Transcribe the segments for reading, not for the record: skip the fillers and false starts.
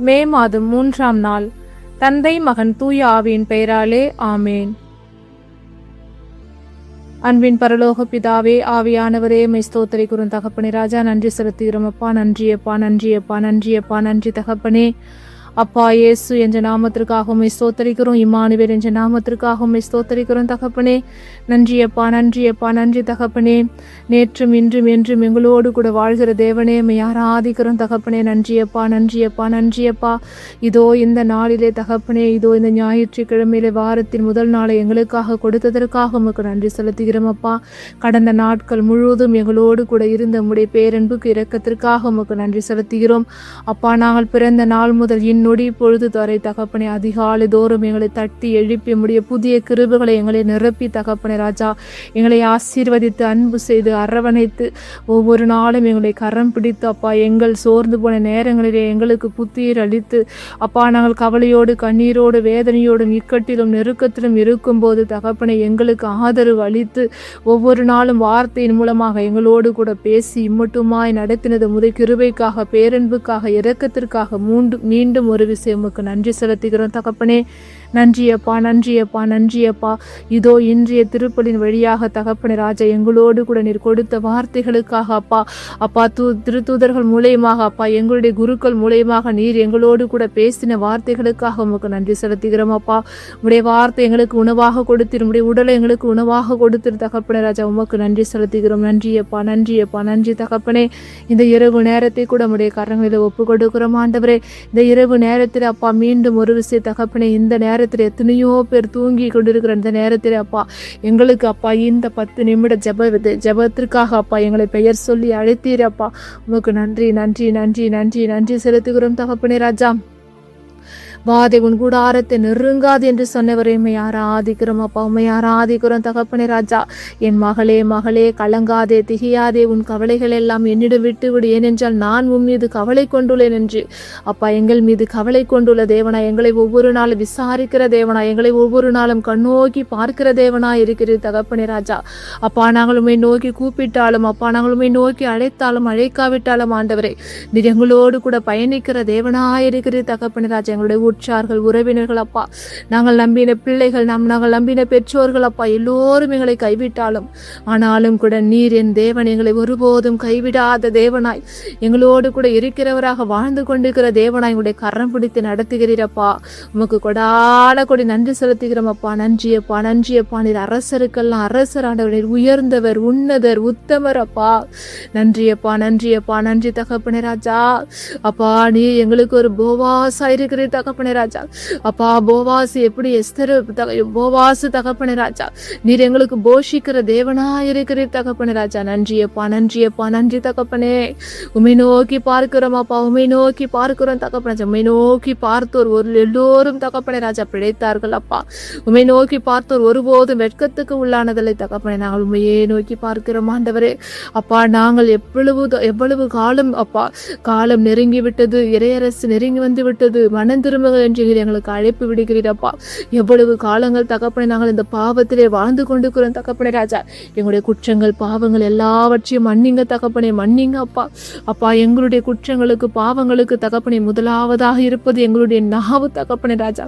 மே மாதம் 3ஆம் நாள். தந்தை மகன் தூய ஆவியின் பெயராலே ஆமேன். அன்பின் பரலோக பிதாவே, ஆவியானவரே, மெய் ஸ்தோத்திரிக்கிறோம் தகப்பனே. ராஜா நன்றி செலுத்துகிறோம் அப்பா. நன்றியப்பா, நன்றியப்பா, நன்றியப்பா, நன்றி தகப்பனே. அப்பா இயேசு என்ற நாமத்திற்காகவும் ஸ்தோத்திரிக்கிறோம். இம்மானுவேல் என்ற நாமத்திற்காகவும் ஸ்தோத்திரிக்கிறோம் தகப்பனே. நன்றியப்பா, நன்றியப்பா, நன்றி தகப்பனே. நேற்றும் இன்றும் என்றும் எங்களோடு கூட வாழ்கிற தேவனே, ஆராதிக்கிறோம் தகப்பனே. நன்றியப்பா, நன்றியப்பா, நன்றியப்பா. இதோ இந்த நாளிலே தகப்பனே, இதோ இந்த ஞாயிற்றுக்கிழமையிலே வாரத்தின் முதல் நாளை எங்களுக்காக கொடுத்ததற்காக உமக்கு நன்றி செலுத்துகிறோம் அப்பா. கடந்த நாட்கள் முழுவதும் எங்களோடு கூட இருந்த உம்முடைய பேரன்புக்கு இரக்கத்திற்காக உமக்கு நன்றி செலுத்துகிறோம் அப்பா. நாங்கள் பிறந்த நாள் முதல் நொடி பொழுது தரை தகப்பனே, அதிகாலை தோறும் எங்களை தட்டி எழுப்பி முடிய புதிய கிருபைகளை எங்களை நிரப்பி தகப்பனே ராஜா, எங்களை ஆசீர்வதித்து அன்பு செய்து அரவணைத்து ஒவ்வொரு நாளும் எங்களை கரம் பிடித்து அப்பா, எங்கள் சோர்ந்து போன நேரங்களிலே எங்களுக்கு புத்துயிர் அளித்து அப்பா, நாங்கள் கவலையோடு கண்ணீரோடு வேதனையோடும் இக்கட்டிலும் நெருக்கத்திலும் இருக்கும்போது தகப்பனை எங்களுக்கு ஆதரவு அளித்து ஒவ்வொரு நாளும் வார்த்தையின் மூலமாக எங்களோடு கூட பேசி இம்மட்டுமாய் நடத்தினது முதல் கிருபைக்காக, பேரன்புக்காக, இரக்கத்திற்காக மீண்டும் ஒரு விஷயம் உமக்கு நன்றி செலுத்துகிறோம் தகப்பனே. நன்றியப்பா, நன்றியப்பா, நன்றியப்பா. இதோ இன்றைய திருப்பலின் வழியாக தகப்பனே ராஜா, எங்களோடு கூட நீர் கொடுத்த வார்த்தைகளுக்காக அப்பா, அப்பா திருத்தூதர்கள் மூலயமாக அப்பா, எங்களுடைய குருக்கள் மூலயமாக நீர் எங்களோடு கூட பேசின வார்த்தைகளுக்காக உமக்கு நன்றி செலுத்துகிறோம் அப்பா. உடைய வார்த்தை எங்களுக்கு உணவாக கொடுத்திரு, உடைய உடலை எங்களுக்கு உணவாக கொடுத்திரு தகப்பனே ராஜா, உமக்கு நன்றி செலுத்துகிறோம். நன்றியப்பா, நன்றியப்பா, நன்றி தகப்பனே. இந்த இரவு நேரத்தை கூட உடைய கரங்களில் ஒப்பு கொடுக்கிறோம் ஆண்டவரே. இந்த இரவு நேரத்தில் அப்பா, மீண்டும் ஒரு விஷயம் தகப்பனே, இந்த நேரத்தில் எத்தனையோ பேர் தூங்கி கொண்டிருக்கிற இந்த நேரத்தில் அப்பா, எங்களுக்கு அப்பா இந்த 10 நிமிட ஜெபத்திற்காக அப்பா எங்களை பெயர் சொல்லி அழைத்தீர் அப்பா. உமக்கு நன்றி, நன்றி, நன்றி, நன்றி, நன்றி செலுத்துகிறோம் தகப்பனே ராஜா. வாதை உன் கூடாரத்தை நெருங்காது என்று சொன்னவரை உம்மை ஆராதிக்கிறோம் அப்பா, உம்மை ஆராதிக்கிறோம் தகப்பனே ராஜா. என் மகளே, மகளே, கலங்காதே, திகையாதே, உன் கவலைகள் எல்லாம் என்னிடம் விட்டுவிடு, ஏனென்றால் நான் உன் மீது கவலை கொண்டுள்ளேன் என்று அப்பா, எங்கள் மீது கவலை கொண்டுள்ள தேவனா, எங்களை ஒவ்வொரு நாளும் விசாரிக்கிற தேவனா, எங்களை ஒவ்வொரு நாளும் கண்ணோக்கி பார்க்கிற தேவனா இருக்கிறது தகப்பனே ராஜா. அப்பா, நாங்கள் உம்மை நோக்கி கூப்பிட்டாலும் அப்பா, நாங்கள் உம்மை நோக்கி அழைத்தாலும் அழைக்காவிட்டாலும் ஆண்டவரே, நீர் எங்களோடு கூட பயணிக்கிற தேவனா இருக்கிறது தகப்பனே ராஜா. எங்களுடைய உற்றார்கள், உறவினர்கள் அப்பா, நாங்கள் நம்பின பிள்ளைகள், நாங்கள் நம்பின பெற்றோர்கள் அப்பா, எல்லோரும் எங்களை கைவிட்டாலும் ஆனாலும் கூட நீர் என் தேவன், எங்களை ஒருபோதும் கைவிடாத தேவனாய், எங்களோடு கூட இருக்கிறவராக வாழ்ந்து கொண்டிருக்கிற தேவனாய் உங்களுடைய கரம் பிடித்து நடத்துகிறீரப்பா. உமக்கு கொடான கொடி நன்றி செலுத்துகிறோம் அப்பா. நன்றியப்பா, நன்றியப்பா. நீர் அரசருக்கெல்லாம் அரசரானவர், நீர் உயர்ந்தவர், உன்னதர், உத்தமர் அப்பா. நன்றியப்பா, நன்றியப்பா, நன்றி தகப்பனே ராஜா. அப்பா, நீ எங்களுக்கு ஒரு போவாசா இருக்கிற தகப்பனே ராஜா. அப்பா, போவாசு எப்படி எஸ்தர் போவாசு தகப்பனே ராஜா, நீர் எங்களுக்கு போஷிக்கிற தேவனா இருக்கிற தகப்பனே ராஜா. நன்றியப்பா, நன்றியப்பா, நன்றி தகப்பனே. உம்மை நோக்கி பார்க்கிறோம் அப்பா, உம்மை நோக்கி பார்க்கிறோம் தகப்பனே ராஜா. உம்மை நோக்கி பார்த்தோர் எல்லோரும் தகப்பனே ராஜா பிழைத்தார்கள் அப்பா. உம்மை நோக்கி பார்த்தோர் ஒருபோதும் வெட்கத்துக்கு உள்ளானதில்லை தகப்பனே. நாங்கள் உண்மையே நோக்கி பார்க்கிறோம் ஆண்டவரே. அப்பா, நாங்கள் எவ்வளவு காலம் அப்பா, காலம் நெருங்கி விட்டது, இறையரசு நெருங்கி வந்து விட்டது, மனம் திரும்ப என்று எங்களுக்கு அழைப்பு விடுகிறீரப்பா. எவ்வளவு காலங்கள் தகப்பனை நாங்கள் இந்த பாவத்திலே வாழ்ந்து கொண்டிருக்கிறோம் தகப்பனே ராஜா. எங்களுடைய குற்றங்கள், பாவங்கள் எல்லாவற்றையும் மன்னிங்க தகப்பனே, மன்னிங்க அப்பா. அப்பா, எங்களுடைய குற்றங்களுக்கு, பாவங்களுக்கு தகப்பனை முதலாவதாக இருப்பது எங்களுடைய நாவு தகப்பனே ராஜா.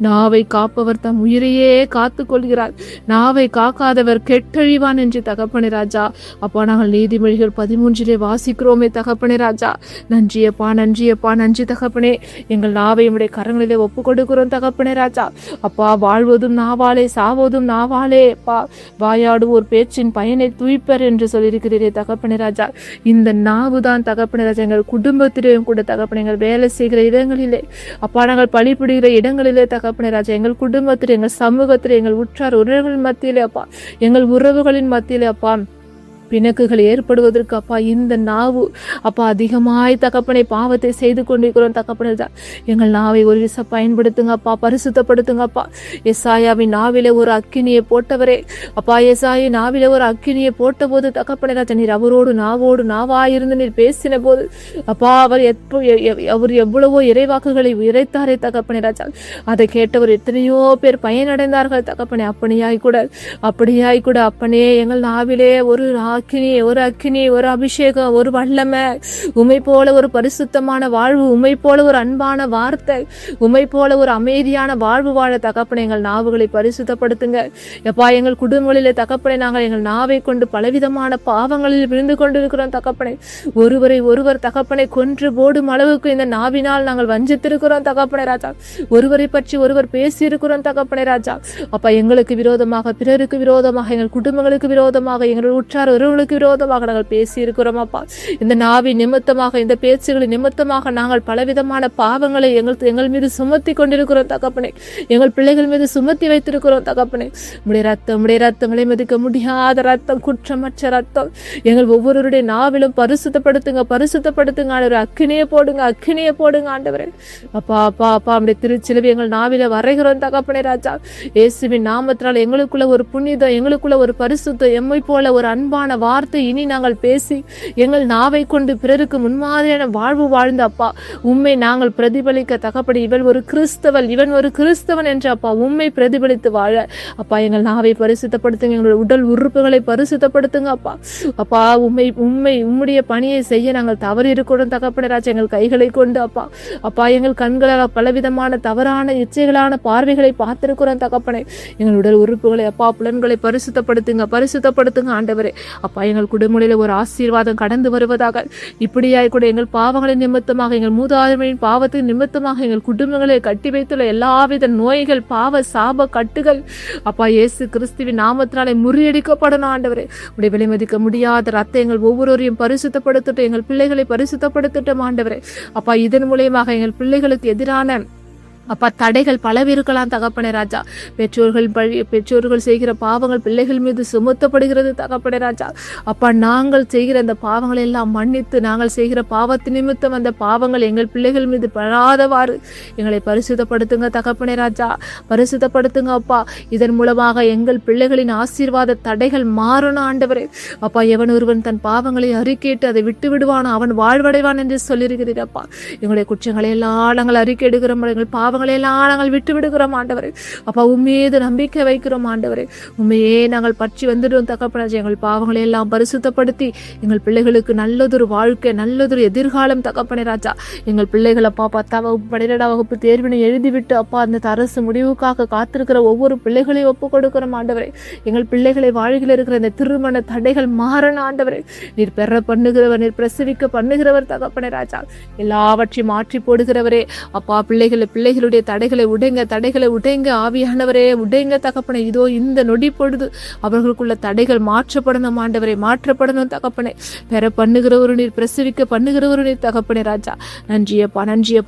நாவை காப்பவர் தம் உயிரையே காத்து கொள்கிறார், நாவை காக்காதவர் கெட்டழிவான் என்று தகப்பனே ராஜா. அப்பா, நாங்கள் நீதிமொழிகள் 13 வாசிக்கிறோமே தகப்பனே ராஜா. நன்றியப்பா, நன்றியப்பா, நன்றி தகப்பனே. எங்கள் நாவை உடைய கரங்களிலே ஒப்பு கொடுக்கிறோம் தகப்பனே ராஜா. அப்பா, வாழ்வதும் நாவாலே, சாவதும் நாவாலே அப்பா, வாயாடுவோர் பேச்சின் பயனை துய்ப்பர் என்று சொல்லியிருக்கிறீரே தகப்பனே ராஜா. இந்த நாவு தான் தகப்பனே ராஜா எங்கள் குடும்பத்திலேயும் கூட தகப்பனே, எங்கள் வேலை செய்கிற இடங்களிலே அப்பா, நாங்கள் பழிபடுகிற இடங்களிலே தகப்பனே ராஜா, எங்கள் குடும்பத்திலே, எங்கள் சமூகத்திலே, எங்கள் உற்றார் உறவுகளின் மத்தியிலே அப்பா, எங்கள் உறவுகளின் மத்தியிலே அப்பா, பிணக்குகள் ஏற்படுவதற்கு அப்பா இந்த நாவு அப்பா அதிகமாய் தகப்பனை பாவத்தை செய்து கொண்டிருக்கிறோம் தகப்பனே. எங்கள் நாவை ஒரு விச பயன்படுத்துங்க அப்பா, பரிசுத்தப்படுத்துங்க அப்பா. எசாயாவின் நாவிலே ஒரு அக்கினியை போட்டவரே அப்பா, எசாயி நாவிலே ஒரு அக்கினியை போட்ட போது தகப்பனே ராஜா, நீர் அவரோடு நாவோடு நாவாயிருந்து நீர் பேசின போது அப்பா, அவர் எவ்வளவோ இறைவாக்குகளை இறைத்தாரே தகப்பனே ராஜா. அதை கேட்டவர் எத்தனையோ பேர் பயனடைந்தார்கள் தகப்பனே. அப்படியாய் கூட அப்பனே, எங்கள் நாவிலே ஒரு அக்கினி, ஒரு அபிஷேகம், ஒரு வல்லமை, உம்மை போல ஒரு பரிசுத்தமான வாழ்வு, உம்மை போல ஒரு அன்பான வார்த்தை, உம்மை போல ஒரு அமைதியான வாழ்வு வாழ தகப்பனே எங்கள் நாவுகளை பரிசுத்தப்படுத்துங்க. எப்பா எங்கள் குடும்பங்களிலே தகப்பனே நாங்கள் எங்கள் நாவை கொண்டு பலவிதமான பாவங்களில் விழுந்து கொண்டிருக்கிறோம் தகப்பனே. ஒருவர் தகப்பனை கொன்று போடும் அளவுக்கு இந்த நாவினால் நாங்கள் வஞ்சித்திருக்கிறோம் தகப்பனே ராஜா. ஒருவரை பற்றி ஒருவர் பேசி இருக்கிறோம் தகப்பனே ராஜா. அப்பா எங்களுக்கு விரோதமாக, பிறருக்கு விரோதமாக, எங்கள் குடும்பங்களுக்கு விரோதமாக, எங்கள் உற்றார் உறவுகளுக்கு விரோதமாக நாங்கள் பேசி இருக்கிறோம் அப்பா. இந்த நாவி நிமித்தமாக, இந்த பேச்சுகளின் நிமித்தமாக நாங்கள் பலவிதமான பாவங்களை எங்கள் மீது சுமத்தி கொண்டிருக்கிறோம் தகப்பனே. எங்கள் பிள்ளைகள் மீது சுமத்தி வைத்திருக்கிறோம் தகப்பனே. உடைய ரத்தம் விலை மதிக்க முடியாத ரத்தம், குற்றமற்ற ரத்தம் எங்கள் ஒவ்வொருவருடைய நாவிலும் பரிசுத்தப்படுத்துங்க ஆண்டவரே. அக்கினியை போடுங்க ஆண்டவரே. அப்பா நம்முடைய திருச்சிலுவை எங்கள் நாவில வரைகிறோம் தகப்பனே ராஜா. இயேசுவின் நாமத்தினால் எங்களுக்குள்ள ஒரு புனிதம், எங்களுக்குள்ள ஒரு பரிசுத்தம், எம்மை போல ஒரு அன்பான வார்த்தை இனி நாங்கள் பேசி எங்கள் நாவை கொண்டு பிறருக்கு முன்மாதிரியான வாழ்வு வாழ்ந்த அப்பா உம்மை நாங்கள் பிரதிபலிக்க தகப்படி. இவன் ஒரு கிறிஸ்தவன் என்று அப்பா உம்மை பிரதிபலித்து வாழ அப்பா எங்கள் நாவை பரிசுத்தப்படுத்துங்க. எங்களுடைய உடல் உறுப்புகளை பரிசுத்தப்படுத்துங்க அப்பா. உம்முடைய பணியை செய்ய நாங்கள் தவறி இருக்கிறோம் தகப்பனே ராஜா. எங்கள் கைகளை கொண்டு அப்பா எங்கள் கண்களால் பலவிதமான தவறான இச்சைகளான பார்வைகளை பார்த்திருக்கிறோம் தகப்பனே. எங்கள் உடல் உறுப்புகளை புலன்களை பரிசுத்தப்படுத்துங்க ஆண்டவரே. அப்பா எங்கள் குடும்பங்களில் ஒரு ஆசீர்வாதம் கடந்து வருவதாக. இப்படியாய் கூட எங்கள் பாவங்களின் நிமித்தமாக, எங்கள் மூதாதையரின் பாவத்தின் நிமித்தமாக எங்கள் குடும்பங்களை கட்டி வைத்துள்ள எல்லாவித நோய்கள், பாவ சாப கட்டுகள் அப்பா இயேசு கிறிஸ்துவின் நாமத்தினாலே முறியடிக்கப்படணும் ஆண்டவரே. உடைய விலைமதிக்க முடியாத ரத்தம் எங்கள் ஒவ்வொருவரையும் பரிசுத்தப்படுத்தட்டும், எங்கள் பிள்ளைகளை பரிசுத்தப்படுத்தட்டும் ஆண்டவரே. அப்பா இதன் மூலமாக எங்கள் பிள்ளைகளுக்கு எதிரான தடைகள் பலவி இருக்கலாம் தகப்பனே ராஜா. பெற்றோர்கள் செய்கிற பாவங்கள் பிள்ளைகள் மீது சுமத்தப்படுகிறது தகப்பனே ராஜா. நாங்கள் செய்கிற அந்த பாவங்களை எல்லாம் மன்னித்து, நாங்கள் செய்கிற பாவத்து நிமித்தம் அந்த பாவங்கள் எங்கள் பிள்ளைகள் மீது படாதவாறு எங்களை பரிசுத்தப்படுத்துங்க தகப்பனே ராஜா. பரிசுத்தப்படுத்துங்க அப்பா. இதன் மூலமாக எங்கள் பிள்ளைகளின் ஆசீர்வாத தடைகள் மாறணும் ஆண்டவரே. எவன் ஒருவன் தன் பாவங்களை அறிக்கையிட்டு அதை விட்டு விடுவானோ அவன் வாழ்வடைவான் என்று சொல்லியிருக்கிறீரப்பா. எங்களுடைய குற்றங்களை எல்லாம் நாங்கள் அறிக்கை எடுக்கிறோம், எங்கள் பாவங்களை எல்லாம் நாங்கள் விட்டு விடுகிறோம் ஆண்டவரே. உம்மீது நம்பிக்கை வைக்கிறோம் ஆண்டவரே. உண்மையே நாங்கள் பற்றி வந்துடும் தகப்பனே. எங்கள் பாவங்களை எல்லாம் பரிசுத்தப்படுத்தி எங்கள் பிள்ளைகளுக்கு நல்லதொரு வாழ்க்கை, நல்லதொரு எதிர்காலம் தகப்பனே ராஜா. எங்கள் பிள்ளைகள் 10ஆம் வகுப்பு 12ஆம் வகுப்பு தேர்வினை எழுதிவிட்டு அந்த அரசு முடிவுக்காக காத்திருக்கிற ஒவ்வொரு பிள்ளைகளையும் ஒப்புக் கொடுக்கிறோம் ஆண்டவரே. எங்கள் பிள்ளைகளை வாழ்க்கையில் இருக்கிற இந்த திருமண தடைகள் மாறணும் ஆண்டவரே. நீர் பெற பண்ணுகிறவர், நீர் பிரசவிக்க பண்ணுகிறவர் தகப்பனே ராஜா. எல்லாவற்றையும் மாற்றி போடுகிறவரே. பிள்ளைகளுடைய தடைகளை உடைங்க ஆவியானவரே, உடைங்க தகப்பனே. இதோ இந்த நொடி பொழுது அவர்களுக்குள்ள தடைகள் மாற்றப்படணும் ஆண்டவரே, மாற்றப்படணும் தகப்பனே. பெற பண்ணுகிறவரு நீர், பிரசவிக்க பண்ணுகிறவரு நீர் தகப்பனே ராஜா. நன்றியப்பா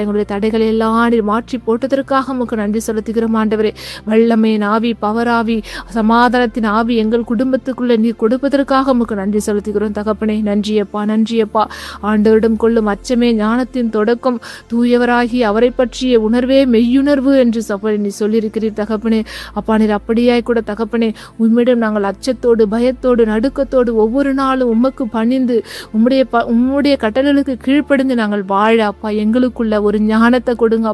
எங்களுடைய தடைகளை எல்லாம் நீர் மாற்றி போட்டதற்காக உமக்கு நன்றி செலுத்துகிறோம் ஆண்டவரே. வல்லமையின் ஆவி, பவராவி, சமாதானத்தின் ஆவி எங்கள் குடும்பத்துக்குள்ள நீர் கொடுப்பதற்காக உமக்கு நன்றி செலுத்துகிறோம் தகப்பனே. நன்றியப்பா. ஆண்டவரிடம் கொள்ளும் அச்சமே ஞானத்தின் தொடக்கம், தூயவராகி அவரை பற்றிய உணர்வே மெய்யுணர்வு என்று நீ சொல்லியிருக்கிறீர் தகப்பனே. நீர் அப்படியாய் கூட தகப்பனே உம்மிடம் நாங்கள் அச்சத்தோடு, பயத்தோடு, நடுக்கத்தோடு ஒவ்வொரு நாளும் உமக்கு பணிந்து உம்முடைய கட்டளைகளுக்கு கீழ்ப்படிந்து நாங்கள் வாழ எங்களுக்குள்ள ஒரு ஞானத்தை கொடுங்க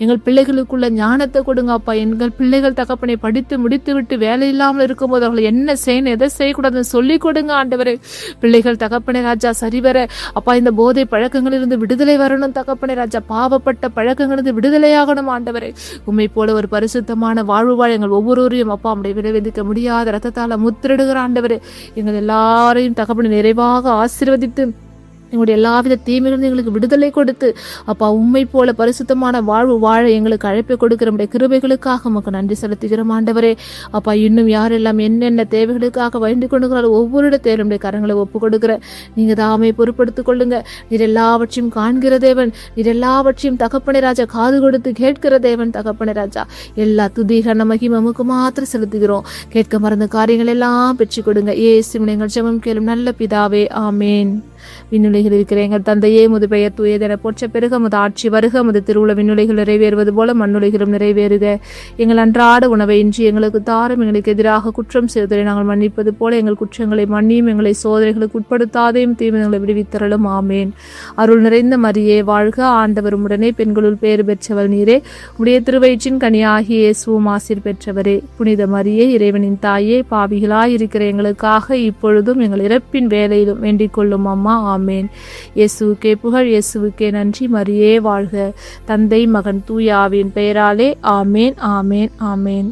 எங்கள் பிள்ளைகளுக்குள்ள ஞானத்தை கொடுங்க எங்கள் பிள்ளைகள் தகப்பனை படித்து முடித்து விட்டு வேலை இல்லாமல் இருக்கும்போது அவர்கள் என்ன செய்யணும், எதை செய்யக்கூடாதுன்னு சொல்லிக் கொடுங்க ஆண்டவரே. பிள்ளைகள் தகப்பனே ராஜா சரிவர இந்த போதை பழக்கங்களிலிருந்து விடுதலை வரணும் தகப்பனே ராஜா. பாவப்பட்ட பழக்கங்களிலிருந்து விடுதலையாகணும் ஆண்டவரே. உம்மை போல ஒரு பரிசுத்தமான வாழ்வு வாழ எங்கள் ஒவ்வொருவரையும் உடைய விளைவிக்க முடியாத ரத்தத்தால முத்திரிடுகிற ஆண்டவரே. எங்கள் எல்லாரையும் தகப்பனை நிறைவாக ஆசீர்வதித்து எங்களுடைய எல்லாவித தீமைகளும் எங்களுக்கு விடுதலை கொடுத்து உம்மை போல பரிசுத்தமான வாழ்வு வாழ எங்களுக்கு அழைப்பை கொடுக்கிற நம்முடைய கிருபைகளுக்காக உமக்கு நன்றி செலுத்துகிறோம் ஆண்டவரே. இன்னும் யாரெல்லாம் என்னென்ன தேவைகளுக்காக வேண்டிக் கொண்டுகிறாரோ ஒவ்வொரு இடத்தையும் நம்முடைய கரங்களை ஒப்பு கொடுக்கிற நீங்க தாமே பொறுப்படுத்திக் கொள்ளுங்க. நீர் எல்லாவற்றையும் காண்கிற தேவன், நீர் எல்லாவற்றையும் தகப்பனே ராஜா காது கொடுத்து கேட்கிற தேவன் தகப்பனே ராஜா. எல்லா துதிகன மகிமை உமக்கு மாத்திரம் செலுத்துகிறோம். கேட்க மறந்த காரியங்கள் எல்லாம் பெற்றுக் கொடுங்க. இயேசுவின் எங்கள் ஜெபம் கேளும் நல்ல பிதாவே, ஆமேன். விண்ணுலகில் இருக்கிற எங்கள் தந்தையே, உமது பெயர் தூயதென போற்ற பெருக, உமது ஆட்சி வருக, உமது திருவுள விண்ணுலகில் நிறைவேறுவது போல மண்ணுலகிலும் நிறைவேறுக. எங்கள் அன்றாட உணவை இன்றி எங்களுக்கு தாரும். எங்களுக்கு எதிராக குற்றம் செய்வதை நாங்கள் மன்னிப்பது போல எங்கள் குற்றங்களை மன்னியும். எங்களை சோதனைகளுக்கு உட்படுத்தாதையும் தீமைகளை விடுவித்தரலும். ஆமேன். அருள் நிறைந்த மரியே வாழ்க, ஆண்டவர் உம்முடனே, பெண்களுள் பேறு பெற்றவள் நீரே. உடைய திருவயிற்றின் கனியாகிய இயேசுவும் ஆசீர் பெற்றவரே. புனித மரியே, இறைவனின் தாயே, பாவிகளாய் இருக்கிற எங்களுக்காக இப்பொழுதும் எங்கள் இறப்பின் வேலையிலும் வேண்டிக் கொள்ளும் அம்மா. ஆமேன். இயேசுவுக்கே புகழ், இயேசுவுக்கே நன்றி. மரியே வாழ்க. தந்தை, மகன், தூய ஆவியின் பெயராலே. ஆமேன், ஆமேன், ஆமேன்.